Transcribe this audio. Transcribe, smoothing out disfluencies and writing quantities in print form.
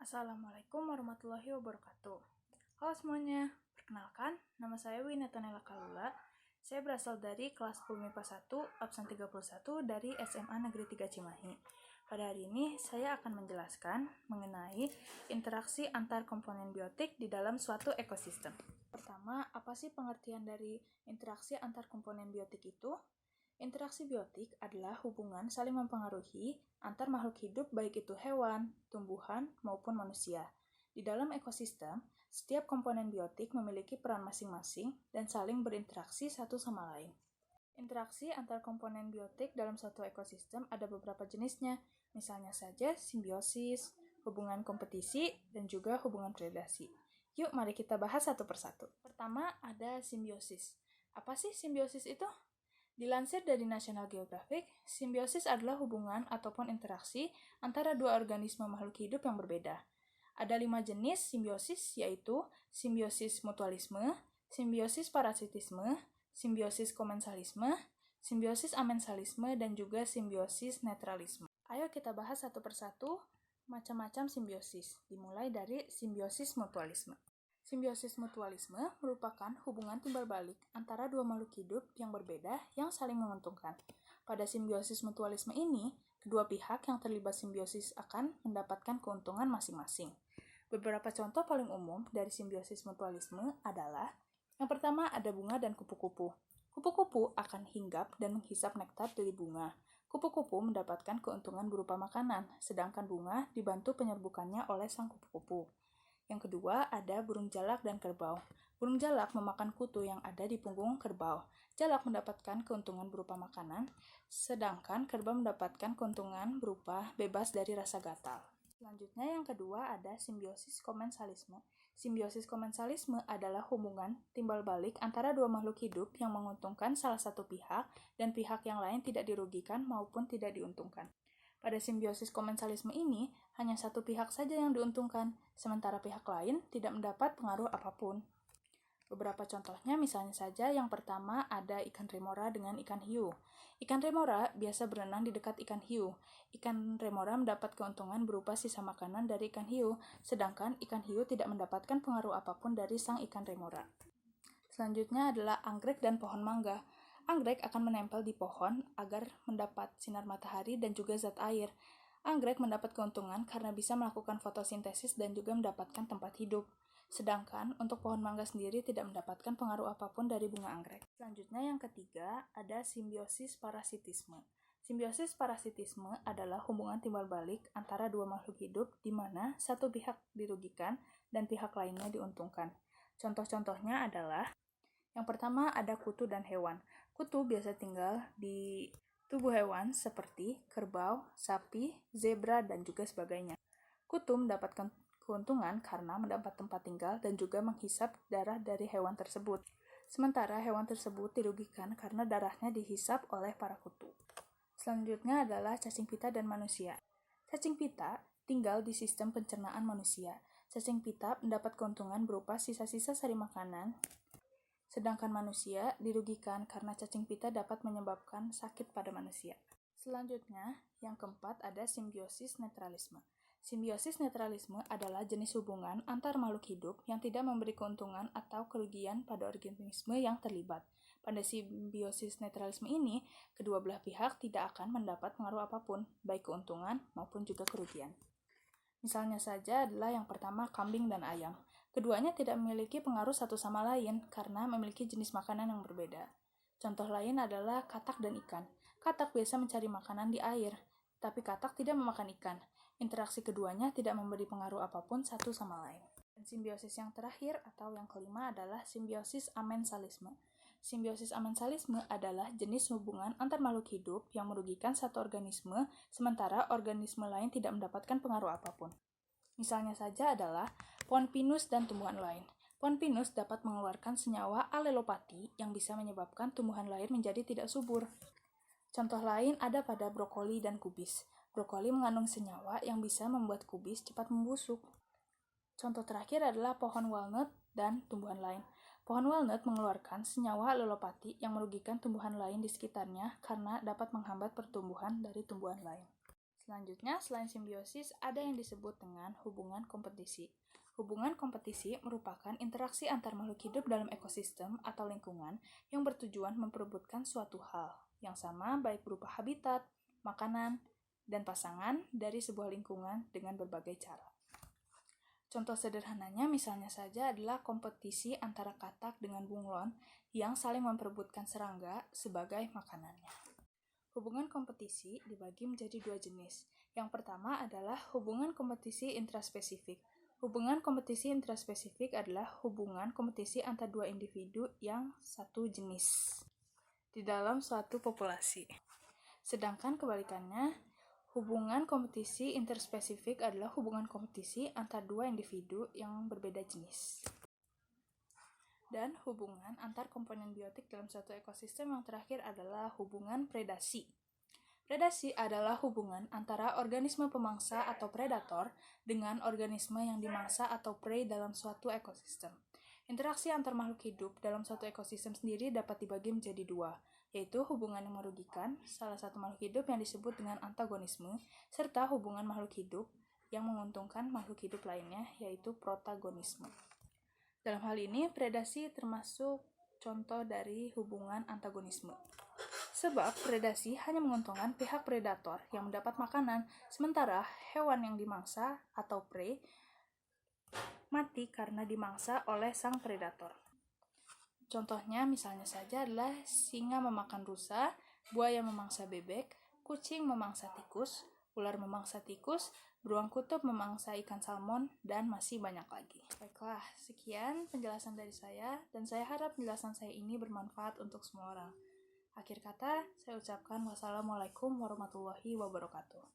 Assalamualaikum warahmatullahi wabarakatuh. Halo semuanya, perkenalkan, nama saya Winatonela Kalula. Saya berasal dari kelas 10 MIPA 1, absen 31 dari SMA Negeri 3 Cimahi. Pada hari ini, saya akan menjelaskan mengenai interaksi antar komponen biotik di dalam suatu ekosistem. Pertama, apa sih pengertian dari interaksi antar komponen biotik itu? Interaksi biotik adalah hubungan saling mempengaruhi antar makhluk hidup baik itu hewan, tumbuhan, maupun manusia. Di dalam ekosistem, setiap komponen biotik memiliki peran masing-masing dan saling berinteraksi satu sama lain. Interaksi antar komponen biotik dalam suatu ekosistem ada beberapa jenisnya, misalnya saja simbiosis, hubungan kompetisi, dan juga hubungan predasi. Yuk, mari kita bahas satu persatu. Pertama, ada simbiosis. Apa sih simbiosis itu? Dilansir dari National Geographic, simbiosis adalah hubungan ataupun interaksi antara dua organisme makhluk hidup yang berbeda. Ada 5 jenis simbiosis, yaitu simbiosis mutualisme, simbiosis parasitisme, simbiosis komensalisme, simbiosis amensalisme, dan juga simbiosis netralisme. Ayo kita bahas satu persatu macam-macam simbiosis, dimulai dari simbiosis mutualisme. Simbiosis mutualisme merupakan hubungan timbal balik antara dua makhluk hidup yang berbeda yang saling menguntungkan. Pada simbiosis mutualisme ini, kedua pihak yang terlibat simbiosis akan mendapatkan keuntungan masing-masing. Beberapa contoh paling umum dari simbiosis mutualisme adalah yang pertama ada bunga dan kupu-kupu. Kupu-kupu akan hinggap dan menghisap nektar dari bunga. Kupu-kupu mendapatkan keuntungan berupa makanan, sedangkan bunga dibantu penyerbukannya oleh sang kupu-kupu. Yang kedua, ada burung jalak dan kerbau. Burung jalak memakan kutu yang ada di punggung kerbau. Jalak mendapatkan keuntungan berupa makanan, sedangkan kerbau mendapatkan keuntungan berupa bebas dari rasa gatal. Selanjutnya yang kedua ada simbiosis komensalisme. Simbiosis komensalisme adalah hubungan timbal balik antara dua makhluk hidup yang menguntungkan salah satu pihak dan pihak yang lain tidak dirugikan maupun tidak diuntungkan. Pada simbiosis komensalisme ini, hanya satu pihak saja yang diuntungkan, sementara pihak lain tidak mendapat pengaruh apapun. Beberapa contohnya misalnya saja yang pertama ada ikan remora dengan ikan hiu. Ikan remora biasa berenang di dekat ikan hiu. Ikan remora mendapat keuntungan berupa sisa makanan dari ikan hiu, sedangkan ikan hiu tidak mendapatkan pengaruh apapun dari sang ikan remora. Selanjutnya adalah anggrek dan pohon mangga. Anggrek akan menempel di pohon agar mendapat sinar matahari dan juga zat air. Anggrek mendapat keuntungan karena bisa melakukan fotosintesis dan juga mendapatkan tempat hidup. Sedangkan untuk pohon mangga sendiri tidak mendapatkan pengaruh apapun dari bunga anggrek. Selanjutnya yang ketiga ada simbiosis parasitisme. Simbiosis parasitisme adalah hubungan timbal balik antara dua makhluk hidup di mana satu pihak dirugikan dan pihak lainnya diuntungkan. Contoh-contohnya adalah yang pertama ada kutu dan hewan. Kutu biasa tinggal di tubuh hewan seperti kerbau, sapi, zebra, dan juga sebagainya. Kutu mendapatkan keuntungan karena mendapat tempat tinggal dan juga menghisap darah dari hewan tersebut. Sementara hewan tersebut dirugikan karena darahnya dihisap oleh para kutu. Selanjutnya adalah cacing pita dan manusia. Cacing pita tinggal di sistem pencernaan manusia. Cacing pita mendapat keuntungan berupa sisa-sisa sari makanan, sedangkan manusia dirugikan karena cacing pita dapat menyebabkan sakit pada manusia. Selanjutnya, yang keempat ada simbiosis netralisme. Simbiosis netralisme adalah jenis hubungan antar makhluk hidup yang tidak memberi keuntungan atau kerugian pada organisme yang terlibat. Pada simbiosis netralisme ini, kedua belah pihak tidak akan mendapat pengaruh apapun, baik keuntungan maupun juga kerugian. Misalnya saja adalah yang pertama kambing dan ayam. Keduanya tidak memiliki pengaruh satu sama lain karena memiliki jenis makanan yang berbeda. Contoh lain adalah katak dan ikan. Katak biasa mencari makanan di air, tapi katak tidak memakan ikan. Interaksi keduanya tidak memberi pengaruh apapun satu sama lain. Dan simbiosis yang terakhir atau yang kelima adalah simbiosis amensalisme. Simbiosis amensalisme adalah jenis hubungan antar makhluk hidup yang merugikan satu organisme, sementara organisme lain tidak mendapatkan pengaruh apapun. Misalnya saja adalah pohon pinus dan tumbuhan lain. Pohon pinus dapat mengeluarkan senyawa alelopati yang bisa menyebabkan tumbuhan lain menjadi tidak subur. Contoh lain ada pada brokoli dan kubis. Brokoli mengandung senyawa yang bisa membuat kubis cepat membusuk. Contoh terakhir adalah pohon walnut dan tumbuhan lain. Pohon walnut mengeluarkan senyawa alelopati yang merugikan tumbuhan lain di sekitarnya karena dapat menghambat pertumbuhan dari tumbuhan lain. Selanjutnya, selain simbiosis, ada yang disebut dengan hubungan kompetisi. Hubungan kompetisi merupakan interaksi antar makhluk hidup dalam ekosistem atau lingkungan yang bertujuan memperebutkan suatu hal yang sama baik berupa habitat, makanan, dan pasangan dari sebuah lingkungan dengan berbagai cara. Contoh sederhananya misalnya saja adalah kompetisi antara katak dengan bunglon yang saling memperebutkan serangga sebagai makanannya. Hubungan kompetisi dibagi menjadi dua jenis. Yang pertama adalah hubungan kompetisi intraspesifik. Hubungan kompetisi intraspesifik adalah hubungan kompetisi antar dua individu yang satu jenis di dalam suatu populasi. Sedangkan kebalikannya, hubungan kompetisi interspesifik adalah hubungan kompetisi antar dua individu yang berbeda jenis. Dan hubungan antar komponen biotik dalam suatu ekosistem yang terakhir adalah hubungan predasi. Predasi adalah hubungan antara organisme pemangsa atau predator dengan organisme yang dimangsa atau prey dalam suatu ekosistem. Interaksi antar makhluk hidup dalam suatu ekosistem sendiri dapat dibagi menjadi dua, yaitu hubungan yang merugikan, salah satu makhluk hidup yang disebut dengan antagonisme, serta hubungan makhluk hidup yang menguntungkan makhluk hidup lainnya, yaitu protagonisme. Dalam hal ini, predasi termasuk contoh dari hubungan antagonisme. Sebab predasi hanya menguntungkan pihak predator yang mendapat makanan, sementara hewan yang dimangsa atau prey mati karena dimangsa oleh sang predator. Contohnya misalnya saja adalah singa memakan rusa, buaya memangsa bebek, kucing memangsa tikus, ular memangsa tikus, beruang kutub memangsa ikan salmon, dan masih banyak lagi. Baiklah, sekian penjelasan dari saya, dan saya harap penjelasan saya ini bermanfaat untuk semua orang. Akhir kata, saya ucapkan wassalamualaikum warahmatullahi wabarakatuh.